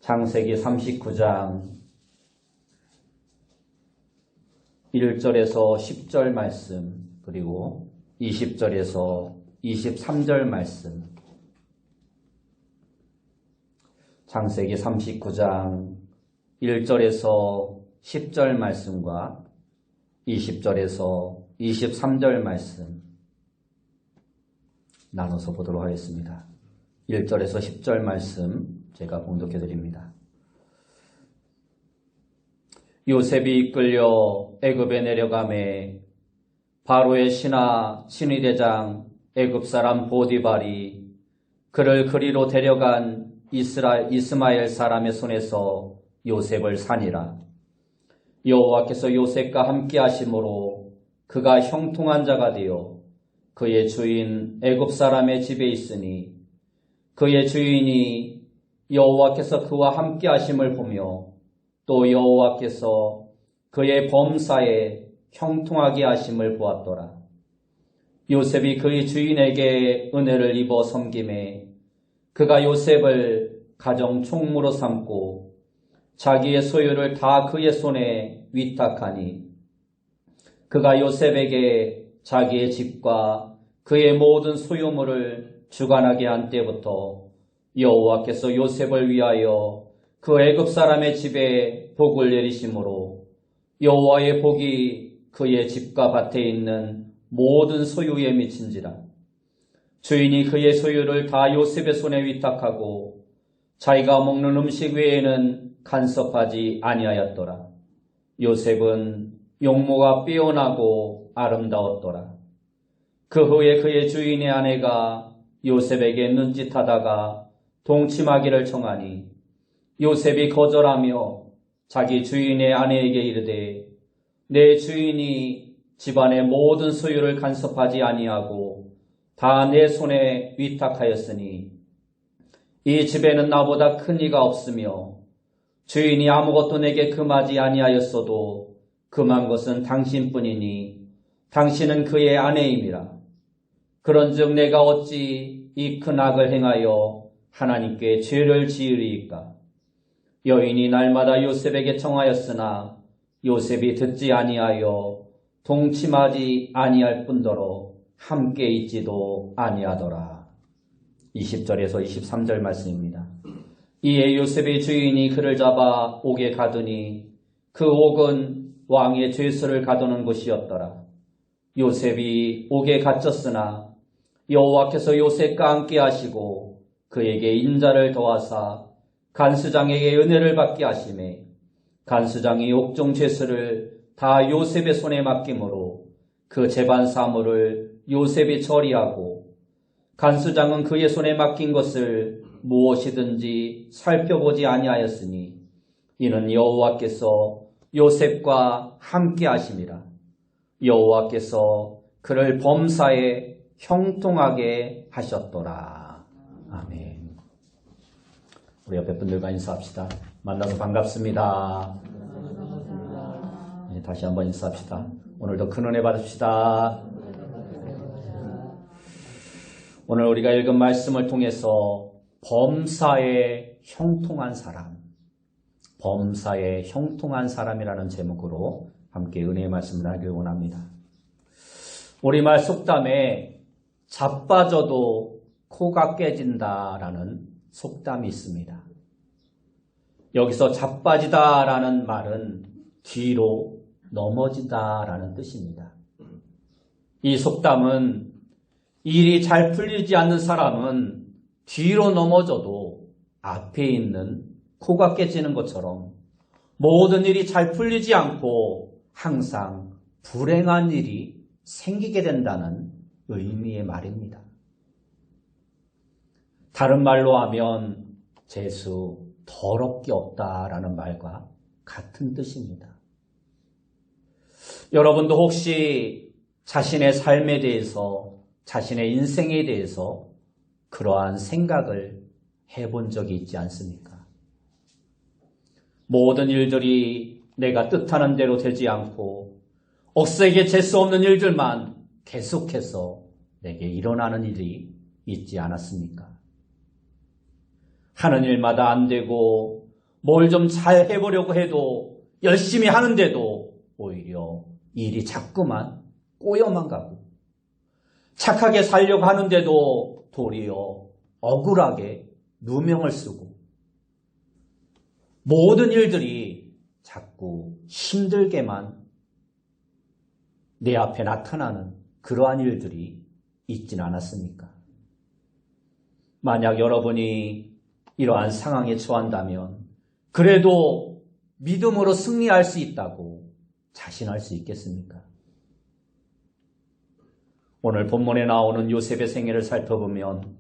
창세기 39장 1절에서 10절 말씀, 그리고 20절에서 23절 말씀. 창세기 39장 1절에서 10절 말씀과 20절에서 23절 말씀 나눠서 보도록 하겠습니다. 1절에서 10절 말씀 제가 봉독해 드립니다. 요셉이 이끌려 애굽에 내려가매 바로의 신하 신의대장 애굽 사람 보디발이 그를 그리로 데려간 이스마엘 사람의 손에서 요셉을 산이라. 여호와께서 요셉과 함께 하심으로 그가 형통한 자가 되어 그의 주인 애굽 사람의 집에 있으니 그의 주인이 여호와께서 그와 함께 하심을 보며 또 여호와께서 그의 범사에 형통하게 하심을 보았더라. 요셉이 그의 주인에게 은혜를 입어 섬김에 그가 요셉을 가정 총무로 삼고 자기의 소유를 다 그의 손에 위탁하니 그가 요셉에게 자기의 집과 그의 모든 소유물을 주관하게 한 때부터 여호와께서 요셉을 위하여 그 애굽 사람의 집에 복을 내리심으로 여호와의 복이 그의 집과 밭에 있는 모든 소유에 미친지라. 주인이 그의 소유를 다 요셉의 손에 위탁하고 자기가 먹는 음식 외에는 간섭하지 아니하였더라. 요셉은 용모가 빼어나고 아름다웠더라. 그 후에 그의 주인의 아내가 요셉에게 눈짓하다가 동침하기를 청하니 요셉이 거절하며 자기 주인의 아내에게 이르되 내 주인이 집안의 모든 소유를 간섭하지 아니하고 다 내 손에 위탁하였으니 이 집에는 나보다 큰 이가 없으며 주인이 아무것도 내게 금하지 아니하였어도 금한 것은 당신뿐이니 당신은 그의 아내임이라. 그런즉 내가 어찌 이 큰 악을 행하여 하나님께 죄를 지으리이까. 여인이 날마다 요셉에게 청하였으나 요셉이 듣지 아니하여 동침하지 아니할 뿐더러 함께 있지도 아니하더라. 20절에서 23절 말씀입니다. 이에 요셉의 주인이 그를 잡아 옥에 가두니 그 옥은 왕의 죄수를 가두는 곳이었더라. 요셉이 옥에 갇혔으나 여호와께서 요셉과 함께 하시고 그에게 인자를 더하사 간수장에게 은혜를 받게 하시매 간수장이 옥중 죄수를 다 요셉의 손에 맡김으로 그 재반 사물을 요셉이 처리하고 간수장은 그의 손에 맡긴 것을 무엇이든지 살펴보지 아니하였으니 이는 여호와께서 요셉과 함께 하심이라. 여호와께서 그를 범사에 형통하게 하셨더라. 아멘. 우리 옆에 분들과 인사합시다. 만나서 반갑습니다. 네, 다시 한번 인사합시다. 오늘도 큰 은혜 받읍시다. 오늘 우리가 읽은 말씀을 통해서 범사에 형통한 사람, 범사에 형통한 사람이라는 제목으로 함께 은혜의 말씀을 하길 원합니다. 우리말 속담에 자빠져도 코가 깨진다라는 속담이 있습니다. 여기서 자빠지다라는 말은 뒤로 넘어지다라는 뜻입니다. 이 속담은 일이 잘 풀리지 않는 사람은 뒤로 넘어져도 앞에 있는 코가 깨지는 것처럼 모든 일이 잘 풀리지 않고 항상 불행한 일이 생기게 된다는 의미의 말입니다. 다른 말로 하면 재수, 더럽게 없다라는 말과 같은 뜻입니다. 여러분도 혹시 자신의 삶에 대해서, 자신의 인생에 대해서 그러한 생각을 해본 적이 있지 않습니까? 모든 일들이 내가 뜻하는 대로 되지 않고 억세게 재수 없는 일들만 계속해서 내게 일어나는 일이 있지 않았습니까? 하는 일마다 안 되고 뭘 좀 잘 해보려고 해도 열심히 하는데도 오히려 일이 자꾸만 꼬여만 가고 착하게 살려고 하는데도 도리어 억울하게 누명을 쓰고 모든 일들이 자꾸 힘들게만 내 앞에 나타나는 그러한 일들이 있진 않았습니까? 만약 여러분이 이러한 상황에 처한다면 그래도 믿음으로 승리할 수 있다고 자신할 수 있겠습니까? 오늘 본문에 나오는 요셉의 생애를 살펴보면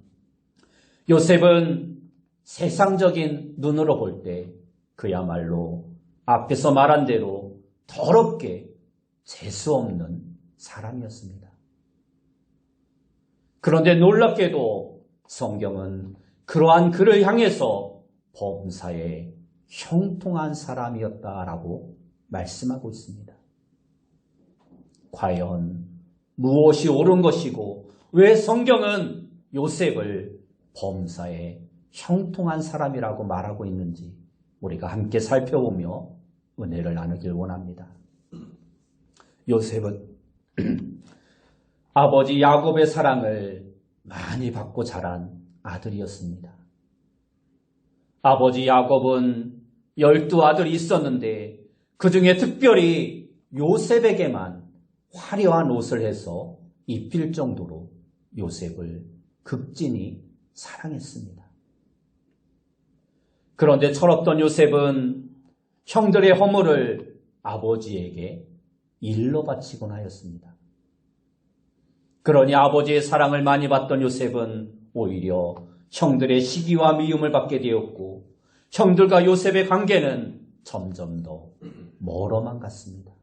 요셉은 세상적인 눈으로 볼 때 그야말로 앞에서 말한 대로 더럽게 재수없는 사람이었습니다. 그런데 놀랍게도 성경은 그러한 그를 향해서 범사에 형통한 사람이었다라고 말씀하고 있습니다. 과연 무엇이 옳은 것이고 왜 성경은 요셉을 범사에 형통한 사람이라고 말하고 있는지 우리가 함께 살펴보며 은혜를 나누길 원합니다. 요셉은 아버지 야곱의 사랑을 많이 받고 자란 아들이었습니다. 아버지 야곱은 12아들이 있었는데 그 중에 특별히 요셉에게만 화려한 옷을 해서 입힐 정도로 요셉을 극진히 사랑했습니다. 그런데 철없던 요셉은 형들의 허물을 아버지에게 일러 바치곤 하였습니다. 그러니 아버지의 사랑을 많이 받던 요셉은 오히려 형들의 시기와 미움을 받게 되었고 형들과 요셉의 관계는 점점 더 멀어만 갔습니다.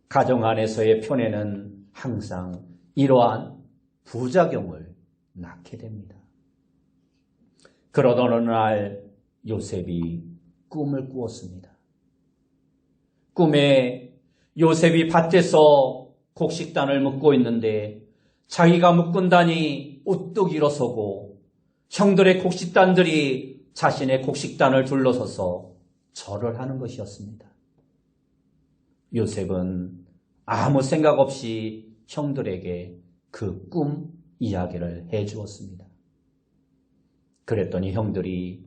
가정 안에서의 편애는 항상 이러한 부작용을 낳게 됩니다. 그러던 어느 날 요셉이 꿈을 꾸었습니다. 꿈에 요셉이 밭에서 곡식단을 묶고 있는데 자기가 묶은단이 우뚝 일어서고 형들의 곡식단들이 자신의 곡식단을 둘러서서 절을 하는 것이었습니다. 요셉은 아무 생각 없이 형들에게 그 꿈 이야기를 해주었습니다. 그랬더니 형들이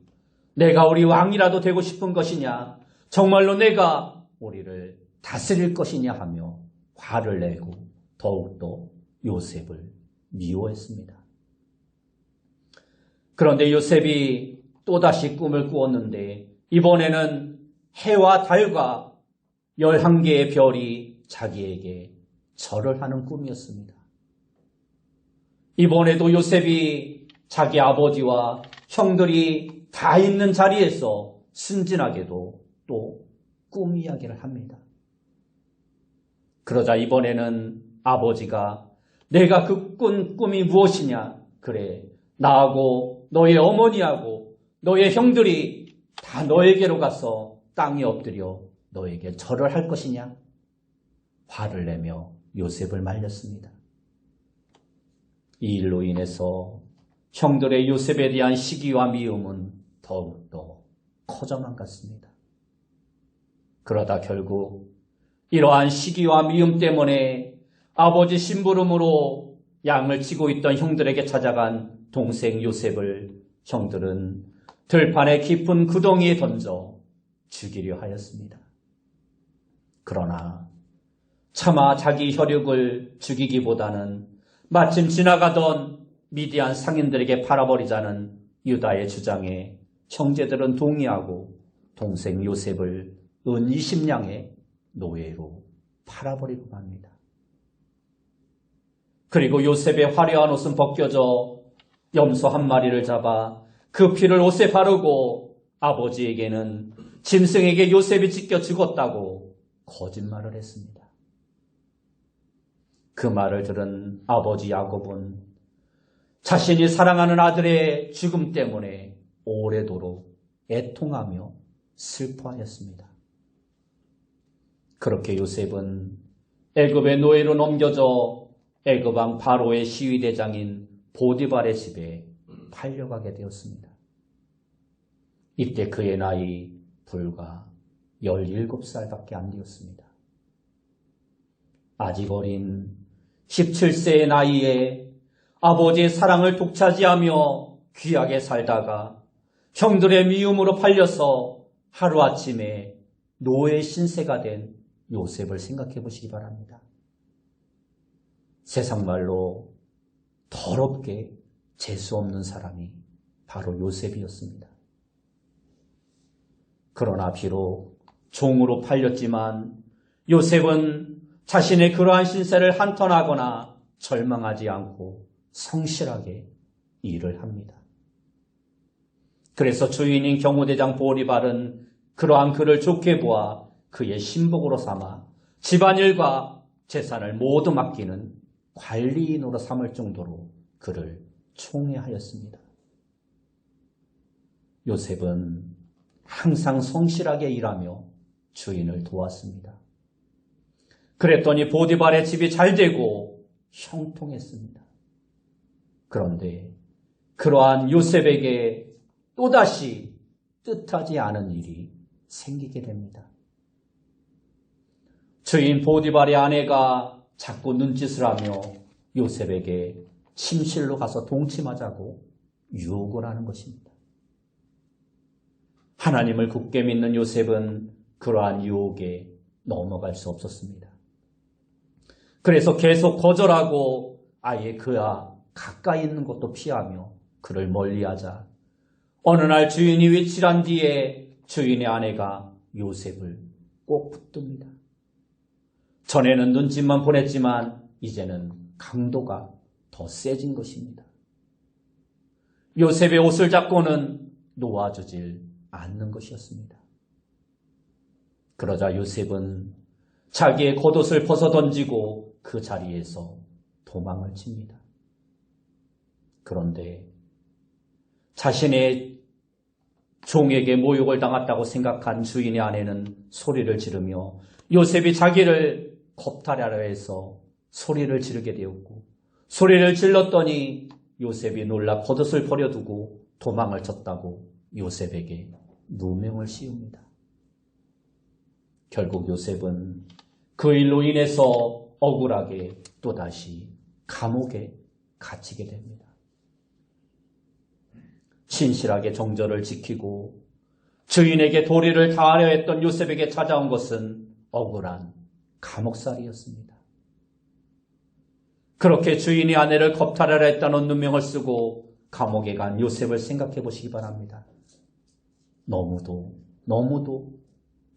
내가 우리 왕이라도 되고 싶은 것이냐? 정말로 내가 우리를 다스릴 것이냐 하며 화를 내고 더욱더 요셉을 미워했습니다. 그런데 요셉이 또다시 꿈을 꾸었는데 이번에는 해와 달과 11개의 별이 자기에게 절을 하는 꿈이었습니다. 이번에도 요셉이 자기 아버지와 형들이 다 있는 자리에서 순진하게도 또 꿈 이야기를 합니다. 그러자 이번에는 아버지가 내가 그 꾼 꿈이 무엇이냐? 그래, 나하고 너의 어머니하고 너의 형들이 다 너에게로 가서 땅에 엎드려 너에게 절을 할 것이냐? 화를 내며 요셉을 말렸습니다. 이 일로 인해서 형들의 요셉에 대한 시기와 미움은 더욱더 커져만 갔습니다. 그러다 결국 이러한 시기와 미움 때문에 아버지 심부름으로 양을 치고 있던 형들에게 찾아간 동생 요셉을 형들은 들판의 깊은 구덩이에 던져 죽이려 하였습니다. 그러나 차마 자기 혈육을 죽이기보다는 마침 지나가던 미디안 상인들에게 팔아버리자는 유다의 주장에 형제들은 동의하고 동생 요셉을 은 20냥의 노예로 팔아버리고 맙니다. 그리고 요셉의 화려한 옷은 벗겨져 염소 한 마리를 잡아 그 피를 옷에 바르고 아버지에게는 짐승에게 요셉이 찢겨 죽었다고 거짓말을 했습니다. 그 말을 들은 아버지 야곱은 자신이 사랑하는 아들의 죽음 때문에 오래도록 애통하며 슬퍼하였습니다. 그렇게 요셉은 애굽의 노예로 넘겨져 애굽 왕 바로의 시위대장인 보디발의 집에 팔려가게 되었습니다. 이때 그의 나이 불과 17살밖에 안 되었습니다. 아직 어린 17세의 나이에 아버지의 사랑을 독차지하며 귀하게 살다가 형들의 미움으로 팔려서 하루아침에 노예 신세가 된 요셉을 생각해 보시기 바랍니다. 세상 말로 더럽게 재수 없는 사람이 바로 요셉이었습니다. 그러나 비록 종으로 팔렸지만 요셉은 자신의 그러한 신세를 한탄하거나 절망하지 않고 성실하게 일을 합니다. 그래서 주인인 경호대장 보디발은 그러한 그를 좋게 보아 그의 신복으로 삼아 집안일과 재산을 모두 맡기는 관리인으로 삼을 정도로 그를 총애하였습니다. 요셉은 항상 성실하게 일하며 주인을 도왔습니다. 그랬더니 보디발의 집이 잘 되고 형통했습니다. 그런데 그러한 요셉에게 또다시 뜻하지 않은 일이 생기게 됩니다. 주인 보디발의 아내가 자꾸 눈짓을 하며 요셉에게 침실로 가서 동침하자고 유혹을 하는 것입니다. 하나님을 굳게 믿는 요셉은 그러한 유혹에 넘어갈 수 없었습니다. 그래서 계속 거절하고 아예 그와 가까이 있는 것도 피하며 그를 멀리하자 어느 날 주인이 외출한 뒤에 주인의 아내가 요셉을 꼭 붙듭니다. 전에는 눈짓만 보냈지만 이제는 강도가 더 세진 것입니다. 요셉의 옷을 잡고는 놓아주질 않는 것이었습니다. 그러자 요셉은 자기의 겉옷을 벗어 던지고 그 자리에서 도망을 칩니다. 그런데 자신의 종에게 모욕을 당했다고 생각한 주인의 아내는 소리를 지르며 요셉이 자기를 겁탈하려 해서 소리를 지르게 되었고 소리를 질렀더니 요셉이 놀라 겉옷을 버려두고 도망을 쳤다고 요셉에게 누명을 씌웁니다. 결국 요셉은 그 일로 인해서 억울하게 또다시 감옥에 갇히게 됩니다. 신실하게 정절을 지키고 주인에게 도리를 다하려 했던 요셉에게 찾아온 것은 억울한 감옥살이였습니다. 그렇게 주인이 아내를 겁탈하려 했다는 누명을 쓰고 감옥에 간 요셉을 생각해 보시기 바랍니다. 너무도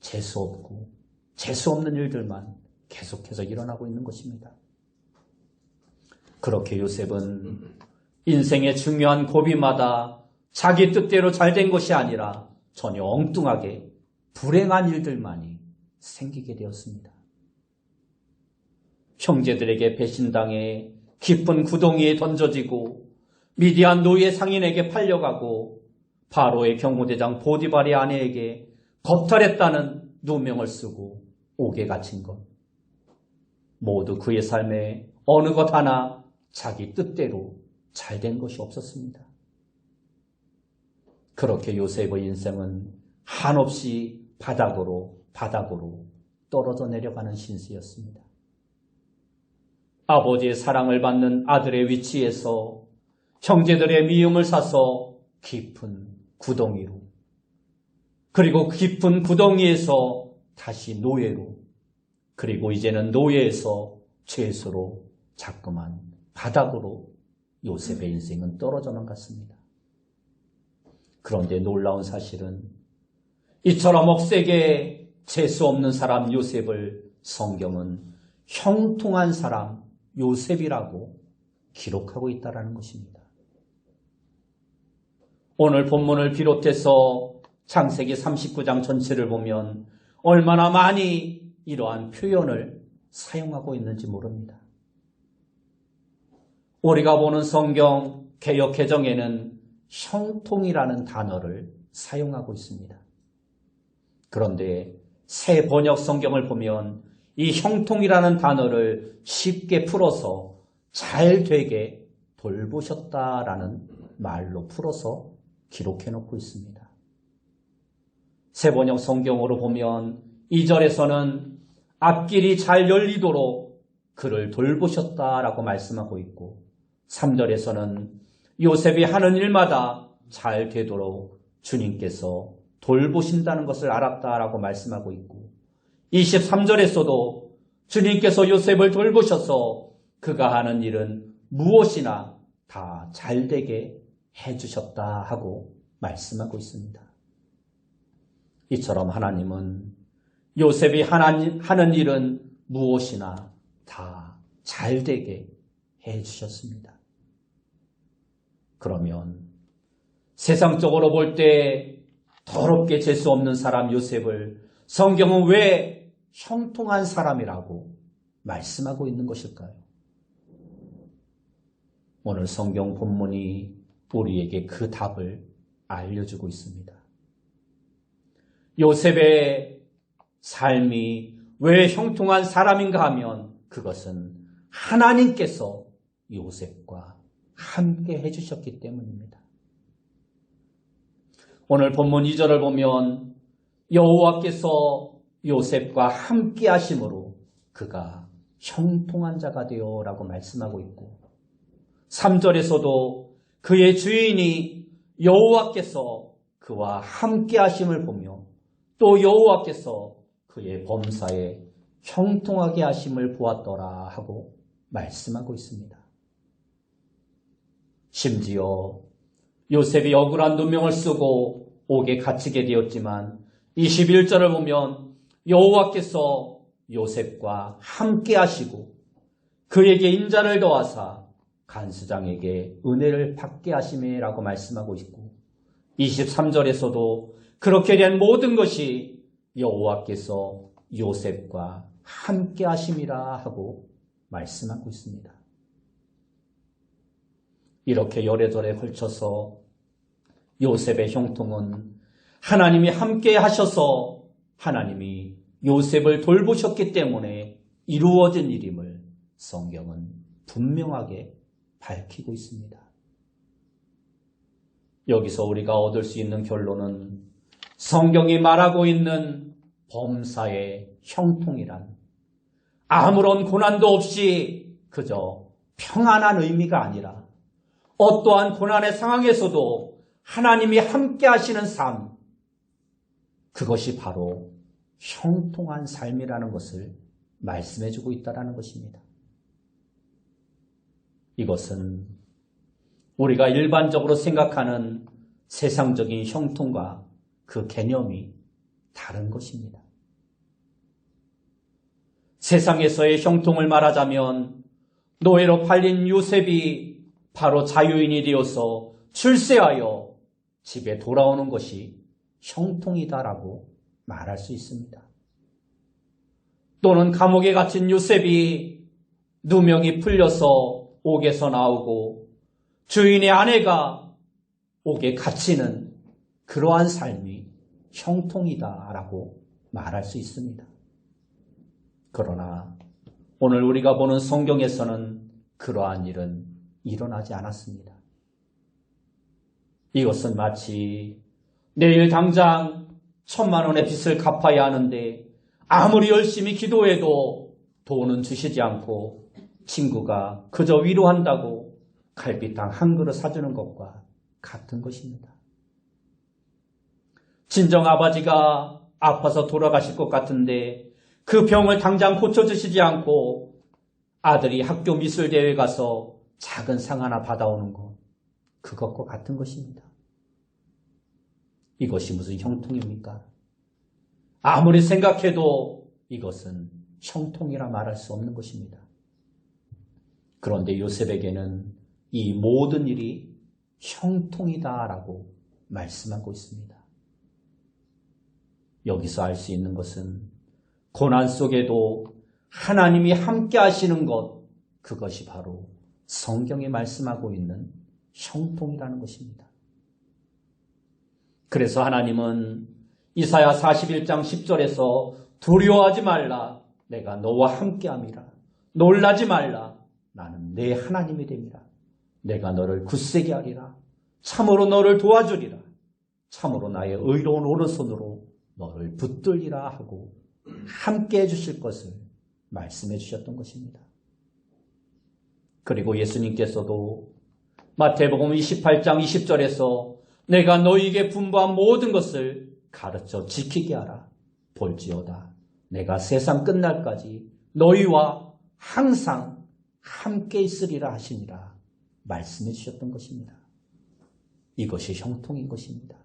재수없고 재수없는 일들만 계속해서 일어나고 있는 것입니다. 그렇게 요셉은 인생의 중요한 고비마다 자기 뜻대로 잘된 것이 아니라 전혀 엉뚱하게 불행한 일들만이 생기게 되었습니다. 형제들에게 배신당해 깊은 구덩이에 던져지고 미디안 노예 상인에게 팔려가고 바로의 경호대장 보디발의 아내에게 겁탈했다는 누명을 쓰고 옥에 갇힌 것. 모두 그의 삶에 어느 것 하나 자기 뜻대로 잘된 것이 없었습니다. 그렇게 요셉의 인생은 한없이 바닥으로 떨어져 내려가는 신세였습니다. 아버지의 사랑을 받는 아들의 위치에서 형제들의 미움을 사서 깊은 구덩이로, 그리고 깊은 구덩이에서 다시 노예로, 그리고 이제는 노예에서 죄수로 자꾸만 바닥으로 요셉의 인생은 떨어져만 갔습니다. 그런데 놀라운 사실은 이처럼 억세게 재수 없는 사람 요셉을 성경은 형통한 사람 요셉이라고 기록하고 있다는 것입니다. 오늘 본문을 비롯해서 창세기 39장 전체를 보면 얼마나 많이 이러한 표현을 사용하고 있는지 모릅니다. 우리가 보는 성경 개역 개정에는 형통이라는 단어를 사용하고 있습니다. 그런데 새 번역 성경을 보면 이 형통이라는 단어를 쉽게 풀어서 잘 되게 돌보셨다라는 말로 풀어서 기록해 놓고 있습니다. 세번역 성경으로 보면 2절에서는 앞길이 잘 열리도록 그를 돌보셨다라고 말씀하고 있고 3절에서는 요셉이 하는 일마다 잘 되도록 주님께서 돌보신다는 것을 알았다라고 말씀하고 있고 23절에서도 주님께서 요셉을 돌보셔서 그가 하는 일은 무엇이나 다 잘되게 해주셨다 하고 말씀하고 있습니다. 이처럼 하나님은 요셉이 하는 일은 무엇이나 다 잘되게 해주셨습니다. 그러면 세상적으로 볼 때 더럽게 재수 없는 사람 요셉을 성경은 왜 형통한 사람이라고 말씀하고 있는 것일까요? 오늘 성경 본문이 우리에게 그 답을 알려주고 있습니다. 요셉의 삶이 왜 형통한 사람인가 하면 그것은 하나님께서 요셉과 함께 해주셨기 때문입니다. 오늘 본문 2절을 보면 여호와께서 요셉과 함께 하심으로 그가 형통한 자가 되어라고 말씀하고 있고 3절에서도 그의 주인이 여호와께서 그와 함께 하심을 보며 또 여호와께서 그의 범사에 형통하게 하심을 보았더라 하고 말씀하고 있습니다. 심지어 요셉이 억울한 누명을 쓰고 옥에 갇히게 되었지만 21절을 보면 여호와께서 요셉과 함께 하시고 그에게 인자를 더하사 간수장에게 은혜를 받게 하심이라고 말씀하고 있고 23절에서도 그렇게 된 모든 것이 여호와께서 요셉과 함께 하심이라 하고 말씀하고 있습니다. 이렇게 열애절에 걸쳐서 요셉의 형통은 하나님이 함께 하셔서 하나님이 요셉을 돌보셨기 때문에 이루어진 일임을 성경은 분명하게 밝히고 있습니다. 여기서 우리가 얻을 수 있는 결론은 성경이 말하고 있는 범사의 형통이란 아무런 고난도 없이 그저 평안한 의미가 아니라 어떠한 고난의 상황에서도 하나님이 함께 하시는 삶, 그것이 바로 형통한 삶이라는 것을 말씀해주고 있다는 것입니다. 이것은 우리가 일반적으로 생각하는 세상적인 형통과 그 개념이 다른 것입니다. 세상에서의 형통을 말하자면 노예로 팔린 요셉이 바로 자유인이 되어서 출세하여 집에 돌아오는 것이 형통이다라고 말할 수 있습니다. 또는 감옥에 갇힌 요셉이 누명이 풀려서 옥에서 나오고 주인의 아내가 옥에 갇히는 그러한 삶이 형통이다라고 말할 수 있습니다. 그러나 오늘 우리가 보는 성경에서는 그러한 일은 일어나지 않았습니다. 이것은 마치 내일 당장 1,000만 원의 빚을 갚아야 하는데 아무리 열심히 기도해도 돈은 주시지 않고 친구가 그저 위로한다고 갈비탕 한 그릇 사주는 것과 같은 것입니다. 친정 아버지가 아파서 돌아가실 것 같은데 그 병을 당장 고쳐주시지 않고 아들이 학교 미술대회에 가서 작은 상 하나 받아오는 것, 그것과 같은 것입니다. 이것이 무슨 형통입니까? 아무리 생각해도 이것은 형통이라 말할 수 없는 것입니다. 그런데 요셉에게는 이 모든 일이 형통이다라고 말씀하고 있습니다. 여기서 알 수 있는 것은 고난 속에도 하나님이 함께 하시는 것, 그것이 바로 성경에 말씀하고 있는 형통이라는 것입니다. 그래서 하나님은 이사야 41장 10절에서 두려워하지 말라, 내가 너와 함께함이라. 놀라지 말라, 나는 내 하나님이 됨이라. 내가 너를 굳세게 하리라. 참으로 너를 도와주리라. 참으로 나의 의로운 오른손으로 너를 붙들리라 하고 함께 해주실 것을 말씀해 주셨던 것입니다. 그리고 예수님께서도 마태복음 28장 20절에서 내가 너희에게 분부한 모든 것을 가르쳐 지키게 하라. 볼지어다 내가 세상 끝날까지 너희와 항상 함께 있으리라 하시니라 말씀해 주셨던 것입니다. 이것이 형통인 것입니다.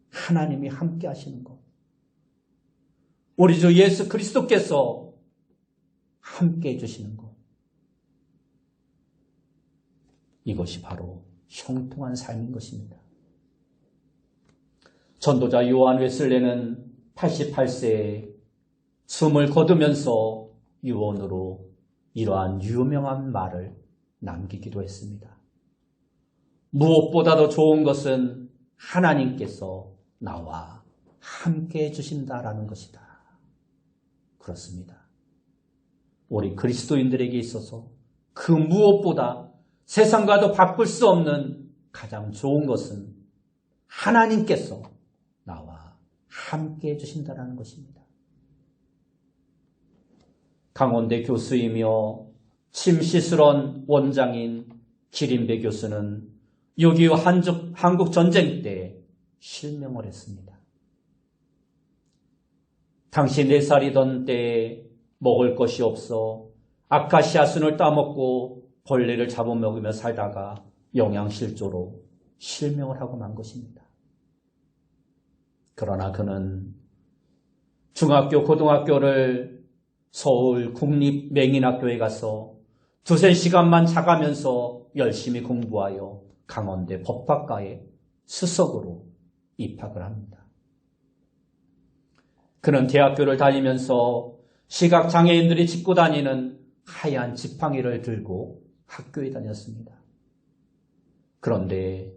하나님이 함께 하시는 것. 우리 주 예수 그리스도께서 함께 해주시는 것. 이것이 바로 형통한 삶인 것입니다. 전도자 요한 웨슬레는 88세에 숨을 거두면서 유언으로 이러한 유명한 말을 남기기도 했습니다. 무엇보다도 좋은 것은 하나님께서 나와 함께 해주신다라는 것이다. 그렇습니다. 우리 그리스도인들에게 있어서 그 무엇보다 세상과도 바꿀 수 없는 가장 좋은 것은 하나님께서 나와 함께 해주신다라는 것입니다. 강원대 교수이며 침시스런 원장인 기린배 교수는 6.25 한국전쟁 때 실명을 했습니다. 당시 4살이던 때에 먹을 것이 없어 아카시아 순을 따먹고 벌레를 잡아먹으며 살다가 영양실조로 실명을 하고 만 것입니다. 그러나 그는 중학교, 고등학교를 서울 국립맹인학교에 가서 2-3시간만 자가면서 열심히 공부하여 강원대 법학과에 수석으로 입학을 합니다. 그는 대학교를 다니면서 시각장애인들이 짚고 다니는 하얀 지팡이를 들고 학교에 다녔습니다. 그런데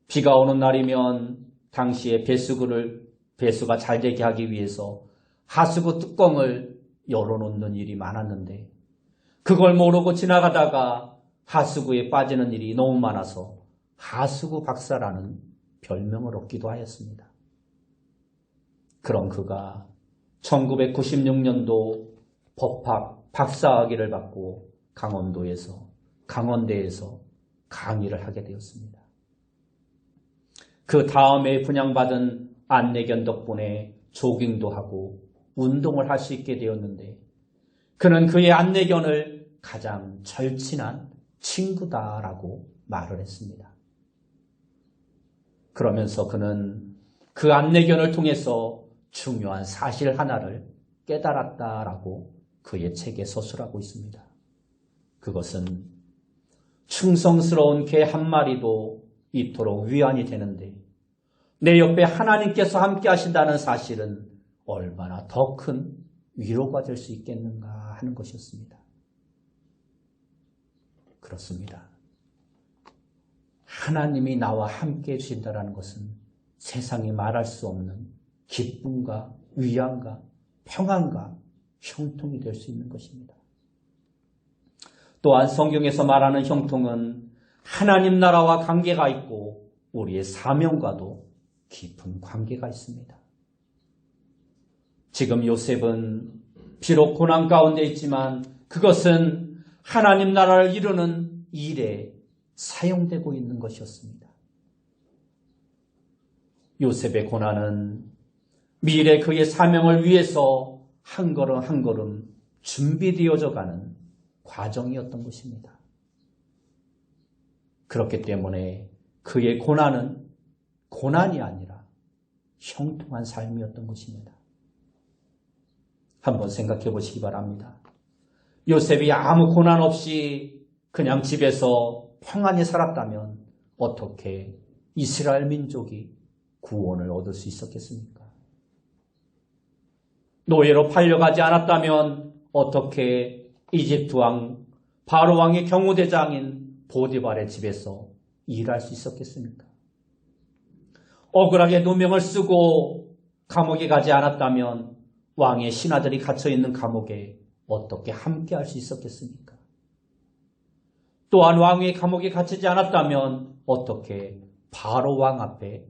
비가 오는 날이면 당시에 배수가 잘 되게 하기 위해서 하수구 뚜껑을 열어놓는 일이 많았는데 그걸 모르고 지나가다가 하수구에 빠지는 일이 너무 많아서 하수구 박사라는 별명을 얻기도 하였습니다. 그런 그가 1996년도 법학 박사학위를 받고 강원대에서 강의를 하게 되었습니다. 그 다음에 분양받은 안내견 덕분에 조깅도 하고 운동을 할 수 있게 되었는데 그는 그의 안내견을 가장 절친한 친구다라고 말을 했습니다. 그러면서 그는 그 안내견을 통해서 중요한 사실 하나를 깨달았다라고 그의 책에 서술하고 있습니다. 그것은 충성스러운 개 한 마리도 이토록 위안이 되는데 내 옆에 하나님께서 함께 하신다는 사실은 얼마나 더 큰 위로가 될 수 있겠는가 하는 것이었습니다. 그렇습니다. 하나님이 나와 함께 해주신다는 것은 세상이 말할 수 없는 기쁨과 위안과 평안과 형통이 될 수 있는 것입니다. 또한 성경에서 말하는 형통은 하나님 나라와 관계가 있고 우리의 사명과도 깊은 관계가 있습니다. 지금 요셉은 비록 고난 가운데 있지만 그것은 하나님 나라를 이루는 일에 사용되고 있는 것이었습니다. 요셉의 고난은 미래 그의 사명을 위해서 한 걸음 한 걸음 준비되어져 가는 과정이었던 것입니다. 그렇기 때문에 그의 고난은 고난이 아니라 형통한 삶이었던 것입니다. 한번 생각해 보시기 바랍니다. 요셉이 아무 고난 없이 그냥 집에서 평안히 살았다면 어떻게 이스라엘 민족이 구원을 얻을 수 있었겠습니까? 노예로 팔려가지 않았다면 어떻게 이집트 왕, 바로 왕의 경호대장인 보디발의 집에서 일할 수 있었겠습니까? 억울하게 누명을 쓰고 감옥에 가지 않았다면 왕의 신하들이 갇혀있는 감옥에 어떻게 함께 할 수 있었겠습니까? 또한 왕의 감옥에 갇히지 않았다면 어떻게 바로 왕 앞에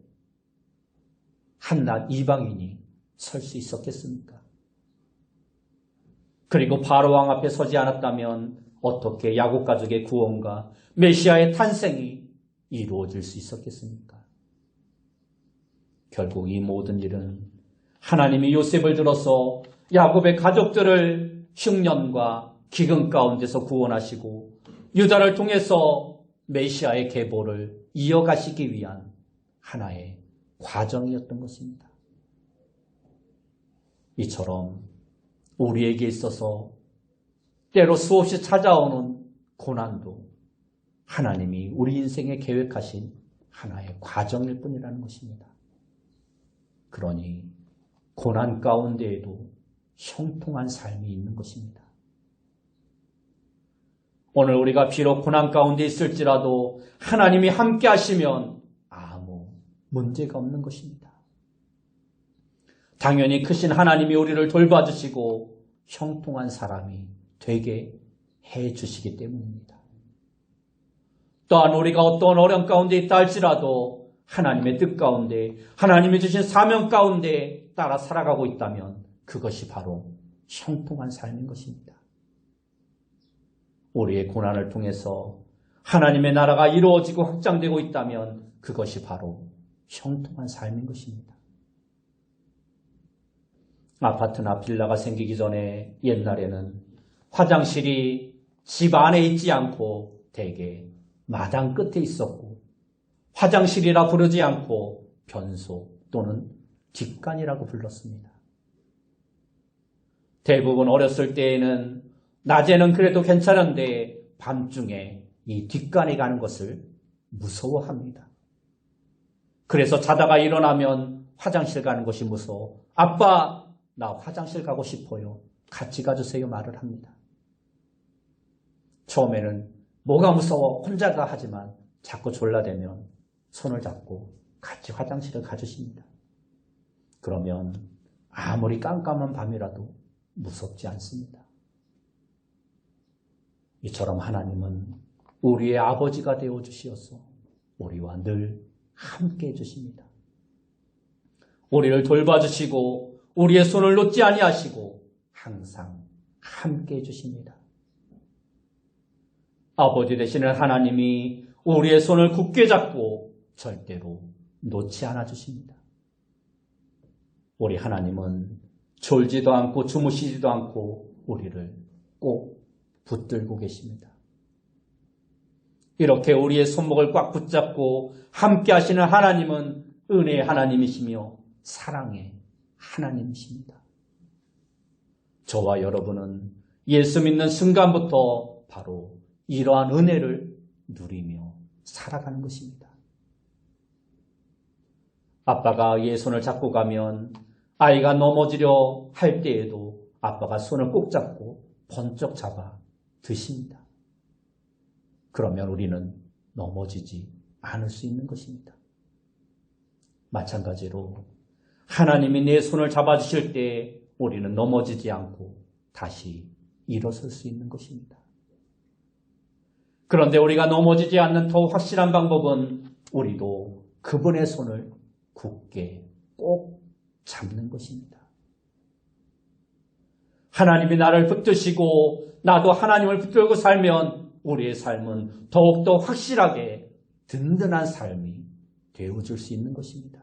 한낱 이방인이 설 수 있었겠습니까? 그리고 바로 왕 앞에 서지 않았다면 어떻게 야곱 가족의 구원과 메시아의 탄생이 이루어질 수 있었겠습니까? 결국 이 모든 일은 하나님이 요셉을 들어서 야곱의 가족들을 흉년과 기근 가운데서 구원하시고 유다를 통해서 메시아의 계보를 이어가시기 위한 하나의 과정이었던 것입니다. 이처럼 우리에게 있어서 때로 수없이 찾아오는 고난도 하나님이 우리 인생에 계획하신 하나의 과정일 뿐이라는 것입니다. 그러니 고난 가운데에도 형통한 삶이 있는 것입니다. 오늘 우리가 비록 고난 가운데 있을지라도 하나님이 함께 하시면 아무 문제가 없는 것입니다. 당연히 크신 하나님이 우리를 돌봐주시고 형통한 사람이 되게 해주시기 때문입니다. 또한 우리가 어떤 어려움 가운데 있다 할지라도 하나님의 뜻 가운데 하나님이 주신 사명 가운데 따라 살아가고 있다면 그것이 바로 형통한 삶인 것입니다. 우리의 고난을 통해서 하나님의 나라가 이루어지고 확장되고 있다면 그것이 바로 형통한 삶인 것입니다. 아파트나 빌라가 생기기 전에 옛날에는 화장실이 집 안에 있지 않고 대개 마당 끝에 있었고 화장실이라 부르지 않고 변소 또는 뒷간이라고 불렀습니다. 대부분 어렸을 때에는 낮에는 그래도 괜찮은데 밤중에 이 뒷간에 가는 것을 무서워합니다. 그래서 자다가 일어나면 화장실 가는 것이 무서워. 아빠, 나 화장실 가고 싶어요. 같이 가주세요 말을 합니다. 처음에는 뭐가 무서워 혼자 가 하지만 자꾸 졸라대면 손을 잡고 같이 화장실을 가주십니다. 그러면 아무리 깜깜한 밤이라도 무섭지 않습니다. 이처럼 하나님은 우리의 아버지가 되어주시어서 우리와 늘 함께 해주십니다. 우리를 돌봐주시고 우리의 손을 놓지 아니하시고 항상 함께 해주십니다. 아버지 되시는 하나님이 우리의 손을 굳게 잡고 절대로 놓지 않아 주십니다. 우리 하나님은 졸지도 않고 주무시지도 않고 우리를 꼭 붙들고 계십니다. 이렇게 우리의 손목을 꽉 붙잡고 함께 하시는 하나님은 은혜의 하나님이시며 사랑의 하나님이십니다. 저와 여러분은 예수 믿는 순간부터 바로 이러한 은혜를 누리며 살아가는 것입니다. 아빠가 얘 손을 잡고 가면 아이가 넘어지려 할 때에도 아빠가 손을 꼭 잡고 번쩍 잡아 드십니다. 그러면 우리는 넘어지지 않을 수 있는 것입니다. 마찬가지로 하나님이 내 손을 잡아주실 때 우리는 넘어지지 않고 다시 일어설 수 있는 것입니다. 그런데 우리가 넘어지지 않는 더 확실한 방법은 우리도 그분의 손을 굳게 꼭 잡는 것입니다. 하나님이 나를 붙드시고 나도 하나님을 붙들고 살면 우리의 삶은 더욱더 확실하게 든든한 삶이 되어줄 수 있는 것입니다.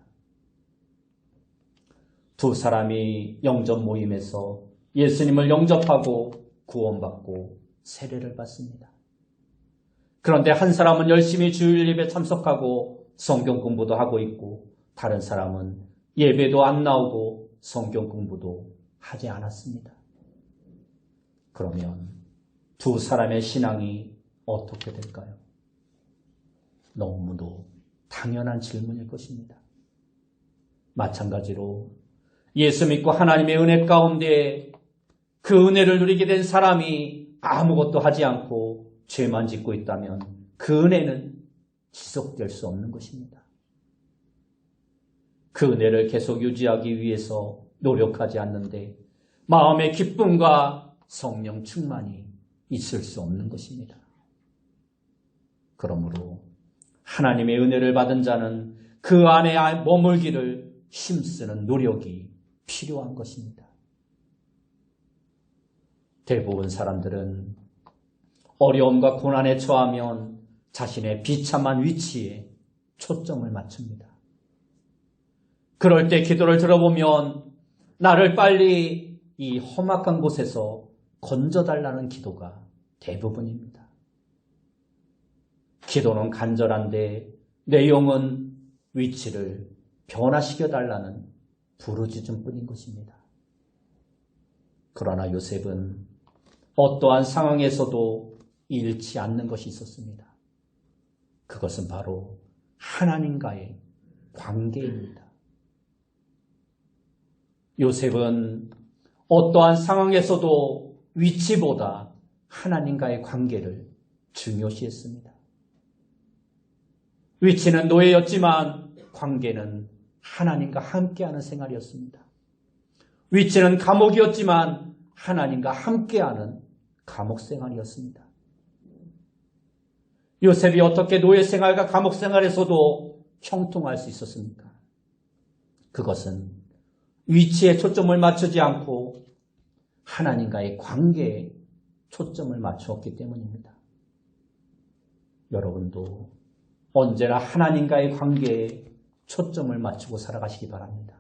두 사람이 영접 모임에서 예수님을 영접하고 구원받고 세례를 받습니다. 그런데 한 사람은 열심히 주일 예배 참석하고 성경 공부도 하고 있고 다른 사람은 예배도 안 나오고 성경 공부도 하지 않았습니다. 그러면 두 사람의 신앙이 어떻게 될까요? 너무도 당연한 질문일 것입니다. 마찬가지로 예수 믿고 하나님의 은혜 가운데 그 은혜를 누리게 된 사람이 아무것도 하지 않고 죄만 짓고 있다면 그 은혜는 지속될 수 없는 것입니다. 그 은혜를 계속 유지하기 위해서 노력하지 않는데 마음의 기쁨과 성령 충만이 있을 수 없는 것입니다. 그러므로 하나님의 은혜를 받은 자는 그 안에 머물기를 힘쓰는 노력이 필요한 것입니다. 대부분 사람들은 어려움과 고난에 처하면 자신의 비참한 위치에 초점을 맞춥니다. 그럴 때 기도를 들어보면 나를 빨리 이 험악한 곳에서 건져달라는 기도가 대부분입니다. 기도는 간절한데 내용은 위치를 변화시켜달라는 부르짖음뿐인 것입니다. 그러나 요셉은 어떠한 상황에서도 잃지 않는 것이 있었습니다. 그것은 바로 하나님과의 관계입니다. 요셉은 어떠한 상황에서도 위치보다 하나님과의 관계를 중요시했습니다. 위치는 노예였지만 관계는 하나님과 함께하는 생활이었습니다. 위치는 감옥이었지만 하나님과 함께하는 감옥 생활이었습니다. 요셉이 어떻게 노예 생활과 감옥 생활에서도 형통할 수 있었습니까? 그것은 위치에 초점을 맞추지 않고 하나님과의 관계에 초점을 맞추었기 때문입니다. 여러분도 언제나 하나님과의 관계에 초점을 맞추고 살아가시기 바랍니다.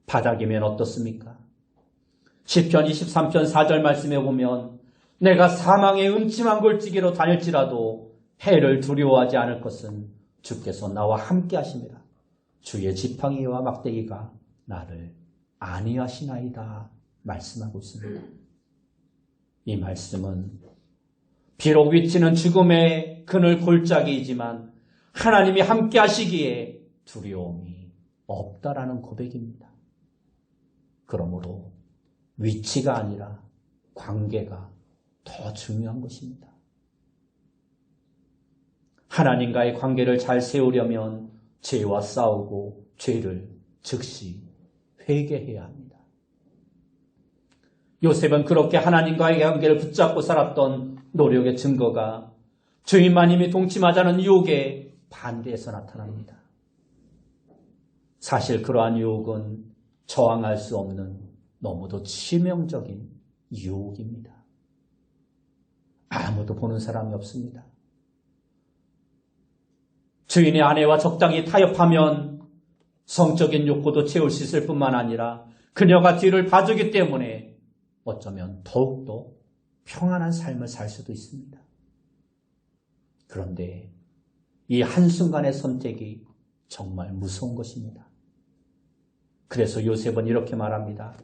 바닥이면 어떻습니까? 시편 23편 4절 말씀에 보면 내가 사망의 음침한 골짜기로 다닐지라도 해를 두려워하지 않을 것은 주께서 나와 함께 하심이라. 주의 지팡이와 막대기가 나를 안위하시나이다 말씀하고 있습니다. 이 말씀은 비록 위치는 죽음의 그늘 골짜기이지만 하나님이 함께 하시기에 두려움이 없다라는 고백입니다. 그러므로 위치가 아니라 관계가 더 중요한 것입니다. 하나님과의 관계를 잘 세우려면 죄와 싸우고 죄를 즉시 회개해야 합니다. 요셉은 그렇게 하나님과의 관계를 붙잡고 살았던 노력의 증거가 주인마님이 동침하자는 유혹에 반대해서 나타납니다. 사실 그러한 유혹은 저항할 수 없는 너무도 치명적인 유혹입니다. 아무도 보는 사람이 없습니다. 주인의 아내와 적당히 타협하면 성적인 욕구도 채울 수 있을 뿐만 아니라 그녀가 뒤를 봐주기 때문에 어쩌면 더욱더 평안한 삶을 살 수도 있습니다. 그런데 이 한순간의 선택이 정말 무서운 것입니다. 그래서 요셉은 이렇게 말합니다.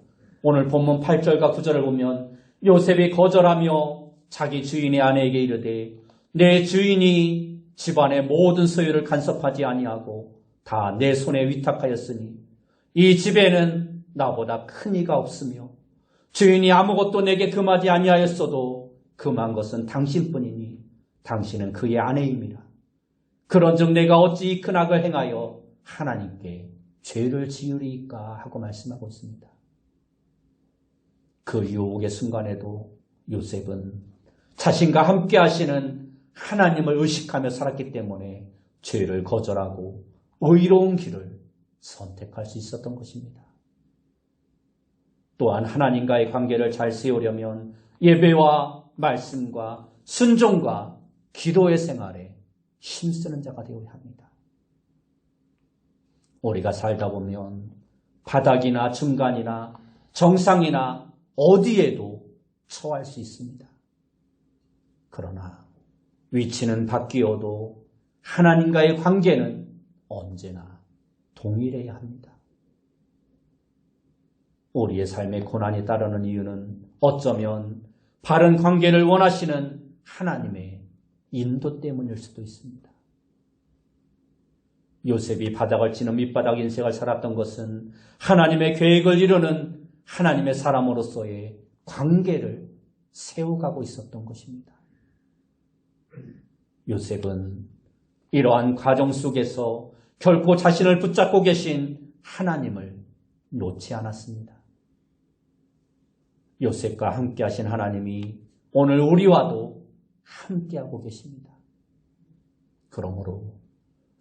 오늘 본문 8절과 9절을 보면 요셉이 거절하며 자기 주인의 아내에게 이르되 내 주인이 집안의 모든 소유를 간섭하지 아니하고 다 내 손에 위탁하였으니 이 집에는 나보다 큰 이가 없으며 주인이 아무것도 내게 금하지 아니하였어도 금한 것은 당신뿐이니 당신은 그의 아내임이라. 그런즉 내가 어찌 이 큰 악을 행하여 하나님께 죄를 지으리이까 하고 말씀하고 있습니다. 그 유혹의 순간에도 요셉은 자신과 함께 하시는 하나님을 의식하며 살았기 때문에 죄를 거절하고 의로운 길을 선택할 수 있었던 것입니다. 또한 하나님과의 관계를 잘 세우려면 예배와 말씀과 순종과 기도의 생활에 힘쓰는 자가 되어야 합니다. 우리가 살다 보면 바닥이나 중간이나 정상이나 어디에도 처할 수 있습니다. 그러나 위치는 바뀌어도 하나님과의 관계는 언제나 동일해야 합니다. 우리의 삶에 고난이 따르는 이유는 어쩌면 바른 관계를 원하시는 하나님의 인도 때문일 수도 있습니다. 요셉이 바닥을 치는 밑바닥 인생을 살았던 것은 하나님의 계획을 이루는 하나님의 사람으로서의 관계를 세워가고 있었던 것입니다. 요셉은 이러한 과정 속에서 결코 자신을 붙잡고 계신 하나님을 놓지 않았습니다. 요셉과 함께 하신 하나님이 오늘 우리와도 함께하고 계십니다. 그러므로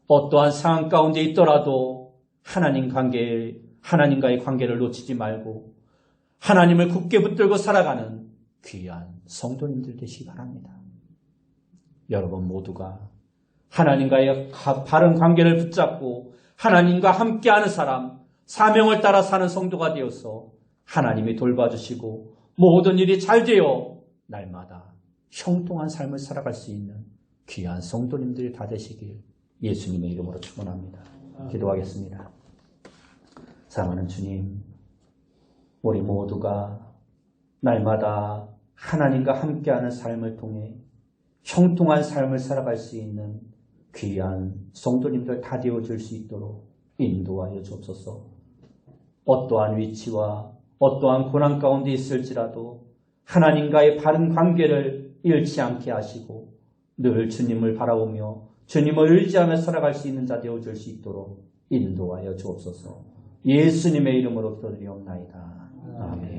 어떠한 상황 가운데 있더라도 하나님 관계에 하나님과의 관계를 놓치지 말고 하나님을 굳게 붙들고 살아가는 귀한 성도님들 되시기 바랍니다. 여러분 모두가 하나님과의 바른 관계를 붙잡고 하나님과 함께하는 사람, 사명을 따라 사는 성도가 되어서 하나님이 돌봐주시고 모든 일이 잘 되어 날마다 형통한 삶을 살아갈 수 있는 귀한 성도님들이 다 되시길 예수님의 이름으로 축원합니다. 기도하겠습니다. 사랑하는 주님, 우리 모두가 날마다 하나님과 함께하는 삶을 통해 형통한 삶을 살아갈 수 있는 귀한 성도님들 다 되어줄 수 있도록 인도하여 주옵소서. 어떠한 위치와 어떠한 고난 가운데 있을지라도 하나님과의 바른 관계를 잃지 않게 하시고 늘 주님을 바라보며 주님을 의지하며 살아갈 수 있는 자 되어줄 수 있도록 인도하여 주옵소서. 예수님의 이름으로 기도드리옵나이다. 아멘.